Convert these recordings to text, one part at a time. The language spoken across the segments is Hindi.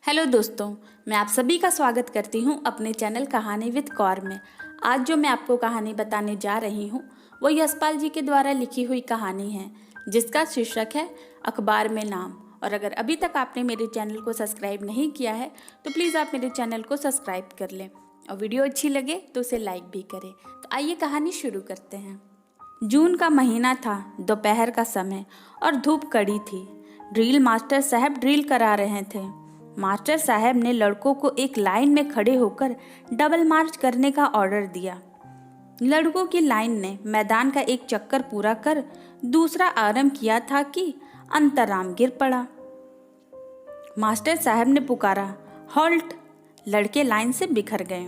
हेलो दोस्तों, मैं आप सभी का स्वागत करती हूं अपने चैनल कहानी विद कौर में। आज जो मैं आपको कहानी बताने जा रही हूं वो यशपाल जी के द्वारा लिखी हुई कहानी है जिसका शीर्षक है अखबार में नाम। और अगर अभी तक आपने मेरे चैनल को सब्सक्राइब नहीं किया है तो प्लीज़ आप मेरे चैनल को सब्सक्राइब कर लें और वीडियो अच्छी लगे तो उसे लाइक भी करें। तो आइए कहानी शुरू करते हैं। जून का महीना था, दोपहर का समय और धूप कड़ी थी। ड्रिल मास्टर साहब ड्रिल करा रहे थे। मास्टर साहब ने लड़कों को एक लाइन में खड़े होकर डबल मार्च करने का ऑर्डर दिया। लड़कों की लाइन ने मैदान का एक चक्कर पूरा कर दूसरा आरंभ किया था कि अंतराम गिर पड़ा। मास्टर साहब ने पुकारा, हॉल्ट! लड़के लाइन से बिखर गए।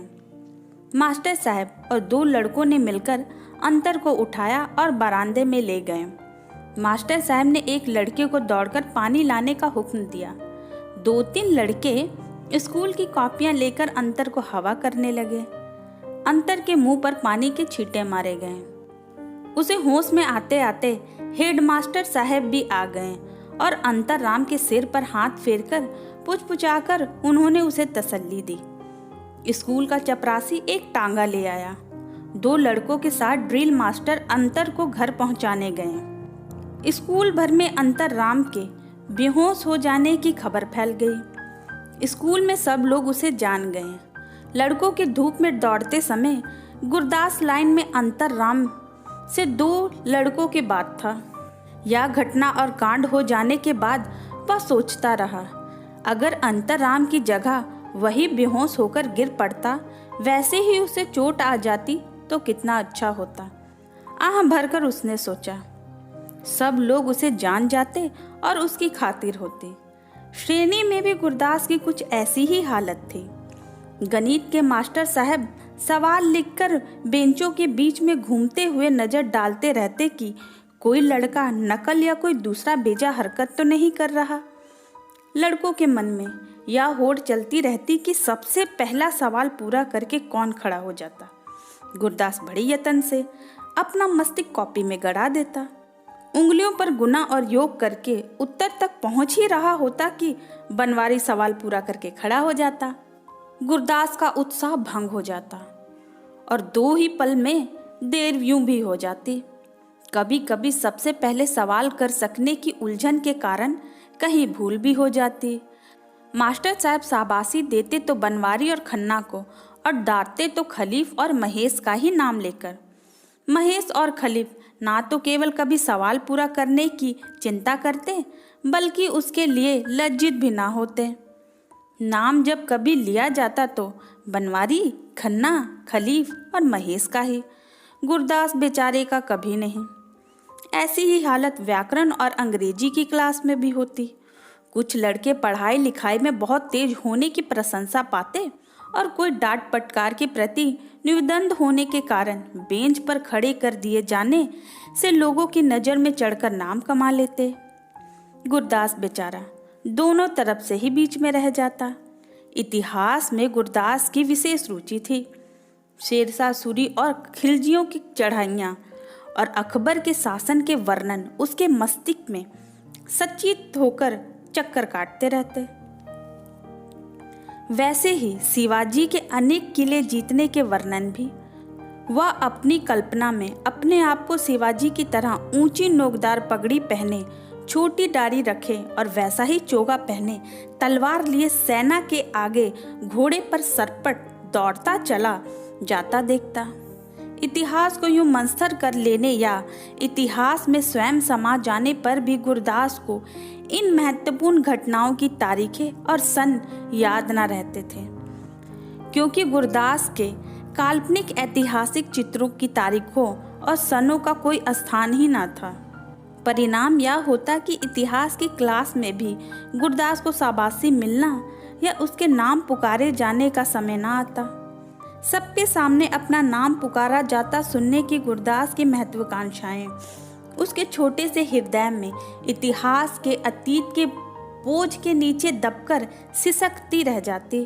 मास्टर साहब और दो लड़कों ने मिलकर अंतर को उठाया और बरामदे में ले गए। मास्टर साहब ने एक लड़के को दौड़कर पानी लाने का हुक्म दिया। दो तीन लड़के स्कूल की कॉपियां लेकर अंतर को हवा करने लगे। अंतर के मुंह पर पानी के छींटे मारे गए। उसे होश में आते आते हेडमास्टर साहब भी आ गए और अंतरराम के सिर पर हाथ फेरकर पुचपुचाकर उन्होंने उसे तसल्ली दी। स्कूल का चपरासी एक टांगा ले आया। दो लड़कों के साथ ड्रिल मास्टर अंतर को घर पहुंचाने गए। स्कूल भर में अंतरराम के बेहोश हो जाने की खबर फैल गई। स्कूल में सब लोग उसे जान गए। लड़कों के धूप में दौड़ते समय गुरदास लाइन में अंतरराम से दो लड़कों के बाद था। यह घटना और कांड हो जाने के बाद वह सोचता रहा, अगर अंतरराम की जगह वही बेहोश होकर गिर पड़ता, वैसे ही उसे चोट आ जाती तो कितना अच्छा होता। आह भरकर उसने सोचा, सब लोग उसे जान जाते और उसकी खातिर होती। श्रेणी में भी गुरदास की कुछ ऐसी ही हालत थी। गणित के मास्टर साहब सवाल लिखकर बेंचों के बीच में घूमते हुए नजर डालते रहते कि कोई लड़का नकल या कोई दूसरा बेजा हरकत तो नहीं कर रहा। लड़कों के मन में यह होड़ चलती रहती कि सबसे पहला सवाल पूरा करके कौन खड़ा हो जाता। गुरदास बड़े यत्न से अपना मस्तिष्क कॉपी में गड़ा देता। उंगलियों पर गुना और योग करके उत्तर तक पहुंच ही रहा होता कि बनवारी सवाल पूरा करके खड़ा हो जाता। गुरदास का उत्साह भंग हो जाता और दो ही पल में देर यूं भी हो जाती। कभी कभी सबसे पहले सवाल कर सकने की उलझन के कारण कहीं भूल भी हो जाती। मास्टर साहब शाबाशी देते तो बनवारी और खन्ना को और डांटते तो खलीफ और महेश का ही नाम लेकर। महेश और खलीफ ना तो केवल कभी सवाल पूरा करने की चिंता करते बल्कि उसके लिए लज्जित भी ना होते। नाम जब कभी लिया जाता तो बनवारी, खन्ना, खलीफ और महेश का ही, गुरदास बेचारे का कभी नहीं। ऐसी ही हालत व्याकरण और अंग्रेजी की क्लास में भी होती। कुछ लड़के पढ़ाई लिखाई में बहुत तेज होने की प्रशंसा पाते और कोई डांट फटकार के प्रति निवदंत होने के कारण बेंच पर खड़े कर दिए जाने से लोगों की नज़र में चढ़कर नाम कमा लेते। गुरदास बेचारा दोनों तरफ से ही बीच में रह जाता। इतिहास में गुरदास की विशेष रुचि थी। शेरशाह सूरी और खिलजियों की चढ़ाइयाँ और अकबर के शासन के वर्णन उसके मस्तिष्क में सचित होकर चक्कर काटते रहते। वैसे ही शिवाजी के अनेक किले जीतने के वर्णन भी। वह अपनी कल्पना में अपने आप को शिवाजी की तरह ऊंची नोकदार पगड़ी पहने, छोटी दाढ़ी रखे और वैसा ही चोगा पहने, तलवार लिए सेना के आगे घोड़े पर सरपट दौड़ता चला जाता देखता। इतिहास को यूं मंथर कर लेने या इतिहास में स्वयं समा जाने पर भी गुरदास को इन महत्वपूर्ण घटनाओं की तारीखें और सन याद न रहते थे, क्योंकि गुरदास के काल्पनिक ऐतिहासिक चित्रों की तारीखों और सनों का कोई स्थान ही न था। परिणाम यह होता कि इतिहास की क्लास में भी गुरदास को शाबाशी मिलना या उसके नाम पुकारे जाने का समय न आता। सबके सामने अपना नाम पुकारा जाता सुनने की गुरदास की महत्वाकांक्षाएं उसके छोटे से हृदय में इतिहास के अतीत के बोझ के नीचे दबकर सिसकती रह जाती।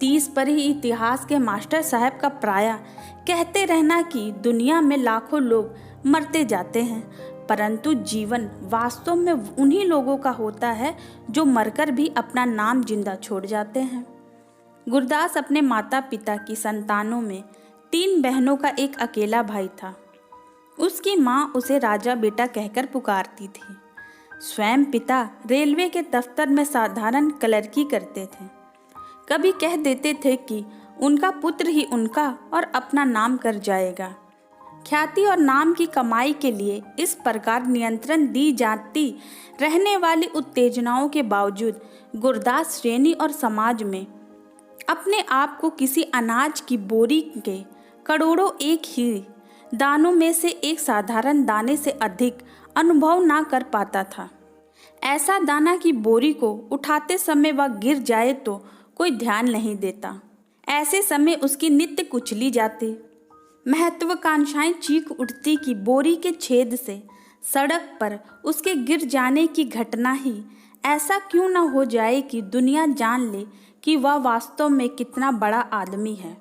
30 पर ही इतिहास के मास्टर साहब का प्राय कहते रहना कि दुनिया में लाखों लोग मरते जाते हैं परंतु जीवन वास्तव में उन्हीं लोगों का होता है जो मरकर भी अपना नाम जिंदा छोड़ जाते हैं। गुरदास अपने माता पिता की संतानों में 3 बहनों का एक अकेला भाई था। उसकी माँ उसे राजा बेटा कहकर पुकारती थी। स्वयं पिता रेलवे के दफ्तर में साधारण क्लर्की करते थे। कभी कह देते थे कि उनका पुत्र ही उनका और अपना नाम कर जाएगा। ख्याति और नाम की कमाई के लिए इस प्रकार नियंत्रण दी जाती रहने वाली उत्तेजनाओं के बावजूद गुरदास श्रेणी और समाज में अपने आप को किसी अनाज की बोरी के करोड़ों एक ही दानों में से एक साधारण दाने से अधिक अनुभव ना कर पाता था। ऐसा दाना की बोरी को उठाते समय वह गिर जाए तो कोई ध्यान नहीं देता। ऐसे समय उसकी नित्य कुचली जाती, महत्वाकांक्षाएं चीख उठती कि बोरी के छेद से सड़क पर उसके गिर जाने की घटना ही ऐसा क्यों न हो जाए कि दुनिया जान ले कि वह वास्तव में कितना बड़ा आदमी है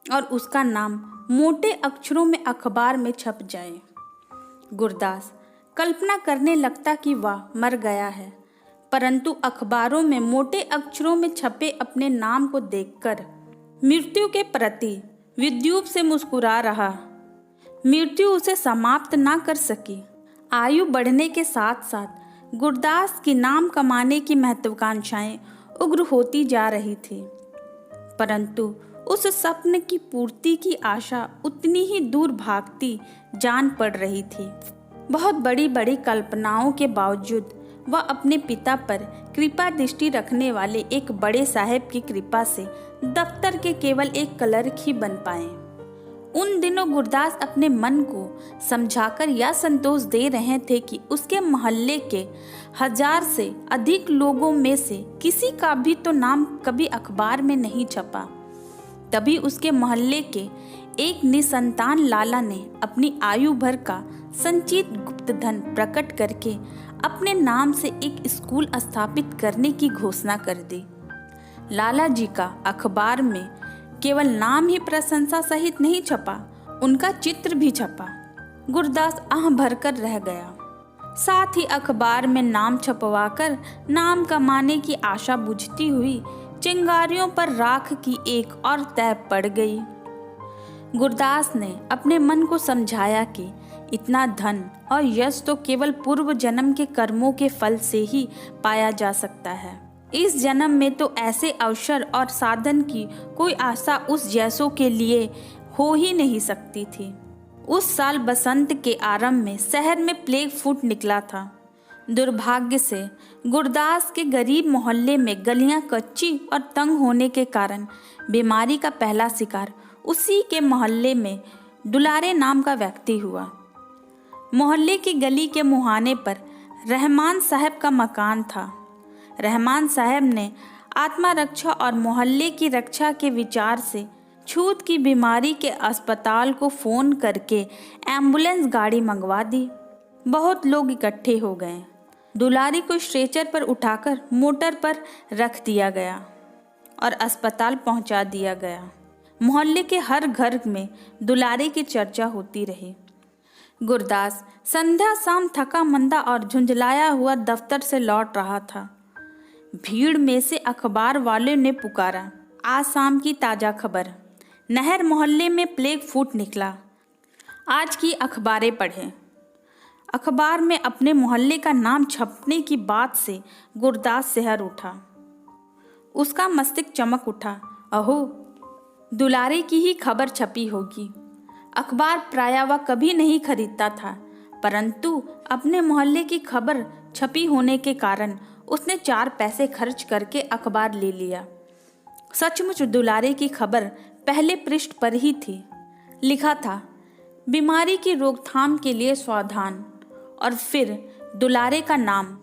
और उसका नाम मोटे अक्षरों में अखबार में छप जाए। गुरदास कल्पना करने लगता कि वह मर गया है, परंतु अखबारों में मोटे अक्षरों में छपे अपने नाम को देखकर मृत्यु के प्रति विद्यूप से मुस्कुरा रहा। मृत्यु उसे समाप्त ना कर सकी। आयु बढ़ने के साथ साथ गुरदास की नाम कमाने की महत्वाकांक्षाएं उग्र होती जा रही थी, परंतु उस स्वप्न की पूर्ति की आशा उतनी ही दूर भागती जान पड़ रही थी। बहुत बड़ी बड़ी कल्पनाओं के बावजूद वह अपने पिता पर कृपा दृष्टि रखने वाले एक बड़े साहब की कृपा से दफ्तर के केवल एक क्लर्क ही बन पाए। उन दिनों गुरदास अपने मन को समझाकर यह संतोष दे रहे थे कि उसके मोहल्ले के 1000 से अधिक लोगों में से किसी का भी तो नाम कभी अखबार में नहीं छपा। तभी उसके मोहल्ले के एक निसंतान लाला ने अपनी आयु भर का संचित गुप्त धन प्रकट करके अपने नाम से एक स्कूल स्थापित करने की घोषणा कर दी। लाला जी का अखबार में केवल नाम ही प्रशंसा सहित नहीं छपा, उनका चित्र भी छपा। गुरदास आह भरकर रह गया। साथ ही अखबार में नाम छपवाकर नाम कमाने की आशा बुझती हुई चिंगारियों पर राख की एक और तैप पड़ गई। गुरदास ने अपने मन को समझाया कि इतना धन और यश तो केवल पूर्व जन्म के कर्मों के फल से ही पाया जा सकता है। इस जन्म में तो ऐसे अवसर और साधन की कोई आशा उस जैसों के लिए हो ही नहीं सकती थी। उस साल बसंत के आरंभ में शहर में प्लेग फूट निकला था। दुर्भाग्य से गुरदास के गरीब मोहल्ले में गलियां कच्ची और तंग होने के कारण बीमारी का पहला शिकार उसी के मोहल्ले में दुलारे नाम का व्यक्ति हुआ। मोहल्ले की गली के मुहाने पर रहमान साहब का मकान था। रहमान साहब ने आत्मा रक्षा और मोहल्ले की रक्षा के विचार से छूत की बीमारी के अस्पताल को फ़ोन करके एम्बुलेंस गाड़ी मंगवा दी। बहुत लोग इकट्ठे हो गए। दुलारी को स्ट्रेचर पर उठाकर मोटर पर रख दिया गया और अस्पताल पहुंचा दिया गया। मोहल्ले के हर घर में दुलारी की चर्चा होती रही। गुरदास संध्या शाम थका मंदा और झुंझलाया हुआ दफ्तर से लौट रहा था। भीड़ में से अखबार वाले ने पुकारा, आज शाम की ताज़ा खबर, नहर मोहल्ले में प्लेग फूट निकला, आज की अखबारें पढ़ें। अखबार में अपने मोहल्ले का नाम छपने की बात से गुरदास सिहर उठा। उसका मस्तिष्क चमक उठा। अहो, दुलारे की ही खबर छपी होगी। अखबार प्रायः वह कभी नहीं खरीदता था, परंतु अपने मोहल्ले की खबर छपी होने के कारण उसने 4 पैसे खर्च करके अखबार ले लिया। सचमुच दुलारे की खबर पहले पृष्ठ पर ही थी। लिखा था, बीमारी की रोकथाम के लिए सावधान, और फिर दुलारे का नाम।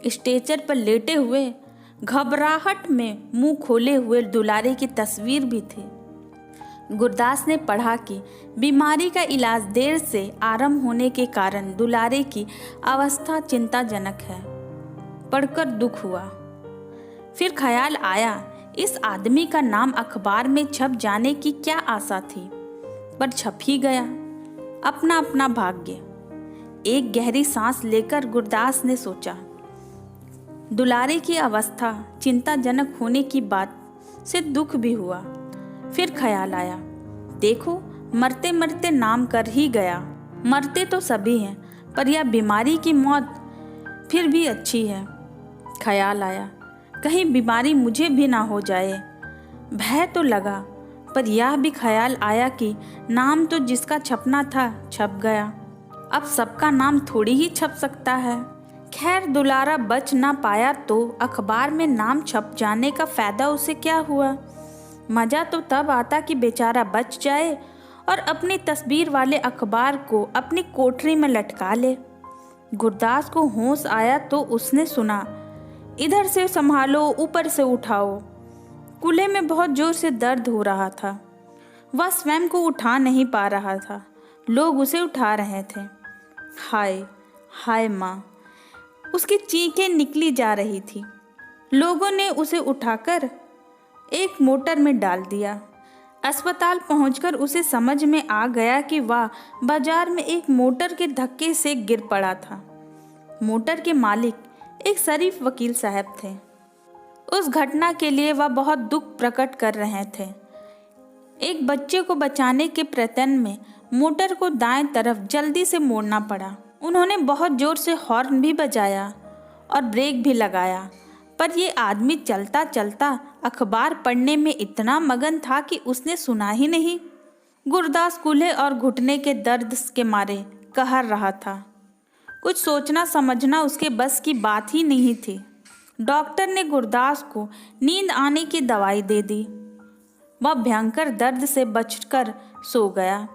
स्ट्रेचर पर लेटे हुए घबराहट में मुंह खोले हुए दुलारे की तस्वीर भी थी। गुरदास ने पढ़ा कि बीमारी का इलाज देर से आरंभ होने के कारण दुलारे की अवस्था चिंताजनक है। पढ़कर दुख हुआ। फिर ख्याल आया, इस आदमी का नाम अखबार में छप जाने की क्या आशा थी, पर छप ही गया। अपना अपना भाग्य। एक गहरी सांस लेकर गुरदास ने सोचा। दुलारी की अवस्था चिंताजनक होने की बात से दुख भी हुआ। फिर ख्याल आया, देखो मरते मरते नाम कर ही गया। मरते तो सभी हैं, पर यह बीमारी की मौत फिर भी अच्छी है। ख्याल आया, कहीं बीमारी मुझे भी ना हो जाए। भय तो लगा, पर यह भी ख्याल आया कि नाम तो जिसका छपना था छप गया, अब सबका नाम थोड़ी ही छप सकता है। खैर दुलारा बच ना पाया तो अखबार में नाम छप जाने का फायदा उसे क्या हुआ। मज़ा तो तब आता कि बेचारा बच जाए और अपनी तस्वीर वाले अखबार को अपनी कोठरी में लटका ले। गुरदास को होश आया तो उसने सुना, इधर से संभालो, ऊपर से उठाओ। कूल्हे में बहुत जोर से दर्द हो रहा था। वह स्वयं को उठा नहीं पा रहा था, लोग उसे उठा रहे थे। हाय हाय माँ, उसकी चीखें निकली जा रही थी। लोगों ने उसे उठाकर एक मोटर में डाल दिया। अस्पताल पहुंचकर उसे समझ में आ गया कि वह बाजार में एक मोटर के धक्के से गिर पड़ा था। मोटर के मालिक एक शरीफ वकील साहब थे। उस घटना के लिए वह बहुत दुख प्रकट कर रहे थे। एक बच्चे को बचाने के प्रयत्न में मोटर को दाएं तरफ जल्दी से मोड़ना पड़ा। उन्होंने बहुत जोर से हॉर्न भी बजाया और ब्रेक भी लगाया, पर ये आदमी चलता चलता अखबार पढ़ने में इतना मगन था कि उसने सुना ही नहीं। गुरदास कूल्हे और घुटने के दर्द के मारे कहर रहा था। कुछ सोचना समझना उसके बस की बात ही नहीं थी। डॉक्टर ने गुरदास को नींद आने की दवाई दे दी। वह भयंकर दर्द से बचकर सो गया।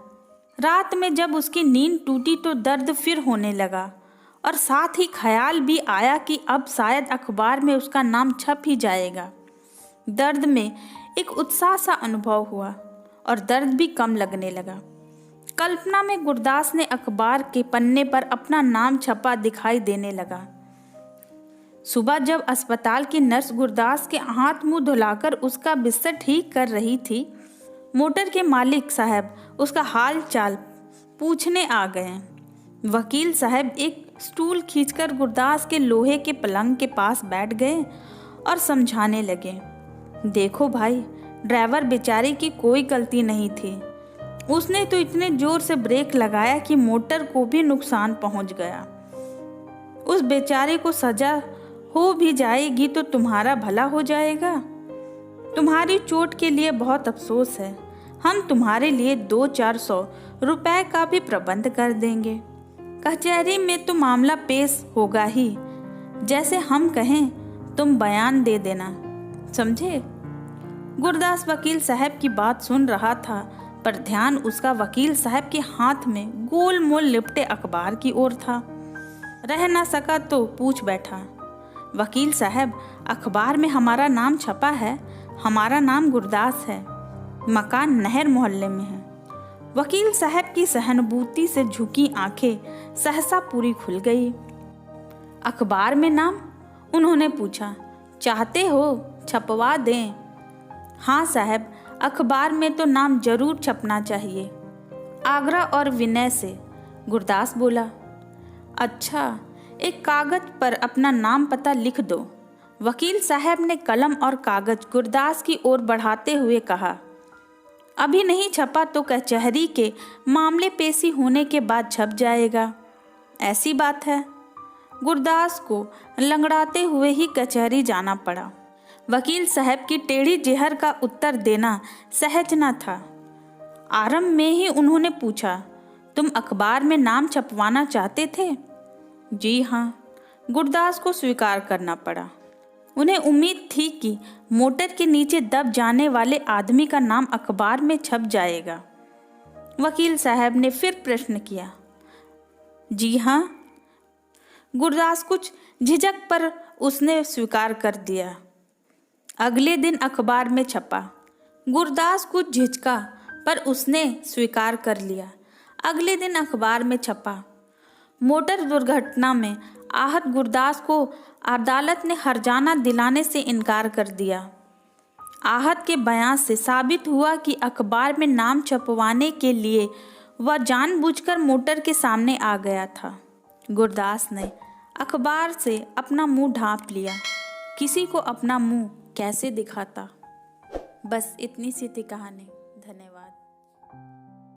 रात में जब उसकी नींद टूटी तो दर्द फिर होने लगा और साथ ही ख्याल भी आया कि अब शायद अखबार में उसका नाम छप ही जाएगा। दर्द में एक उत्साह सा अनुभव हुआ और दर्द भी कम लगने लगा। कल्पना में गुरदास ने अखबार के पन्ने पर अपना नाम छपा दिखाई देने लगा। सुबह जब अस्पताल की नर्स गुरदास के हाथ मुंह धुलाकर उसका बिस्तर ठीक कर रही थी, मोटर के मालिक साहब उसका हाल चाल पूछने आ गए। वकील साहब एक स्टूल खींचकर गुरदास के लोहे के पलंग के पास बैठ गए और समझाने लगे, देखो भाई, ड्राइवर बेचारे की कोई गलती नहीं थी। उसने तो इतने जोर से ब्रेक लगाया कि मोटर को भी नुकसान पहुंच गया। उस बेचारे को सजा हो भी जाएगी तो तुम्हारा भला हो जाएगा। तुम्हारी चोट के लिए बहुत अफसोस है। हम तुम्हारे लिए 200-400 रुपए का भी प्रबंध कर देंगे। कचहरी में तो मामला पेश होगा ही। जैसे हम कहें तुम बयान दे देना, समझे। गुरदास वकील साहब की बात सुन रहा था, पर ध्यान उसका वकील साहब के हाथ में गोल मोल लिपटे अखबार की ओर था। रह ना सका तो पूछ बैठा, वकील साहब, अखबार में हमारा नाम छपा है। हमारा नाम गुरदास है। मकान नहर मोहल्ले में है। वकील साहब की सहानुभूति से झुकी आंखें सहसा पूरी खुल गई। अखबार में नाम? उन्होंने पूछा। चाहते हो छपवा दें? हाँ साहब, अखबार में तो नाम जरूर छपना चाहिए। आग्रह और विनय से गुरदास बोला। अच्छा, एक कागज पर अपना नाम पता लिख दो। वकील साहब ने कलम और कागज गुरदास की ओर बढ़ाते हुए कहा। अभी नहीं छपा तो कचहरी के मामले पेशी होने के बाद छप जाएगा। ऐसी बात है। गुरदास को लंगड़ाते हुए ही कचहरी जाना पड़ा। वकील साहब की टेढ़ी जेहर का उत्तर देना सहज न था। आरंभ में ही उन्होंने पूछा, तुम अखबार में नाम छपवाना चाहते थे? जी हाँ, गुरदास को स्वीकार करना पड़ा। उन्हें उम्मीद थी कि मोटर के नीचे दब जाने वाले आदमी का नाम अखबार में छप जाएगा। वकील साहब ने फिर प्रश्न किया। जी हाँ। गुरदास कुछ झिझक पर उसने स्वीकार कर दिया। अगले दिन अखबार में छपा। गुरदास कुछ झिझका पर उसने स्वीकार कर लिया। अगले दिन अखबार में छपा। मोटर दुर्घटना में आहत गुरदास को अदालत ने हर्जाना दिलाने से इनकार कर दिया। आहत के बयान से साबित हुआ कि अखबार में नाम छपवाने के लिए वह जानबूझकर मोटर के सामने आ गया था। गुरदास ने अखबार से अपना मुंह ढांप लिया। किसी को अपना मुंह कैसे दिखाता। बस इतनी सी थी कहानी। धन्यवाद।